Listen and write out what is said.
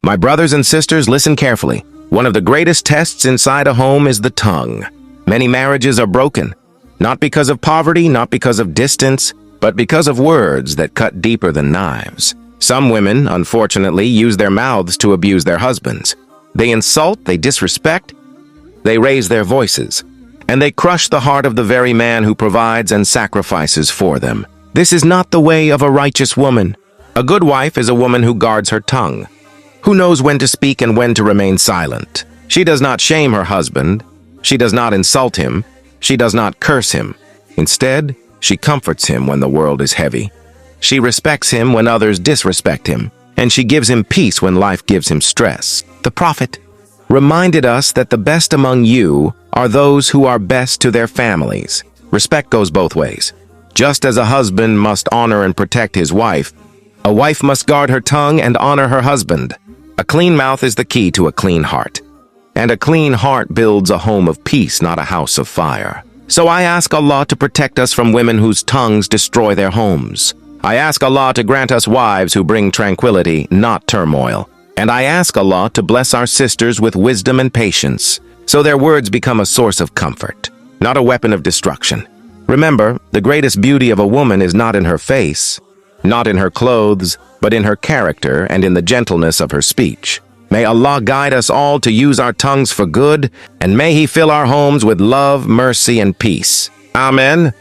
My brothers and sisters, listen carefully. One of the greatest tests inside a home is the tongue. Many marriages are broken, not because of poverty, not because of distance, but because of words that cut deeper than knives. Some women, unfortunately, use their mouths to abuse their husbands. They insult, they disrespect, they raise their voices, and they crush the heart of the very man who provides and sacrifices for them. This is not the way of a righteous woman. A good wife is a woman who guards her tongue, who knows when to speak and when to remain silent. She does not shame her husband. She does not insult him. She does not curse him. Instead, she comforts him when the world is heavy. She respects him when others disrespect him, and she gives him peace when life gives him stress. The prophet reminded us that the best among you are those who are best to their families. Respect goes both ways. Just as a husband must honor and protect his wife, a wife must guard her tongue and honor her husband. A clean mouth is the key to a clean heart, and a clean heart builds a home of peace, not a house of fire. So I ask Allah to protect us from women whose tongues destroy their homes. I ask Allah to grant us wives who bring tranquility, not turmoil. And I ask Allah to bless our sisters with wisdom and patience, so their words become a source of comfort, not a weapon of destruction. Remember, the greatest beauty of a woman is not in her face, not in her clothes, but in her character and in the gentleness of her speech. May Allah guide us all to use our tongues for good, and may He fill our homes with love, mercy, and peace. Amen.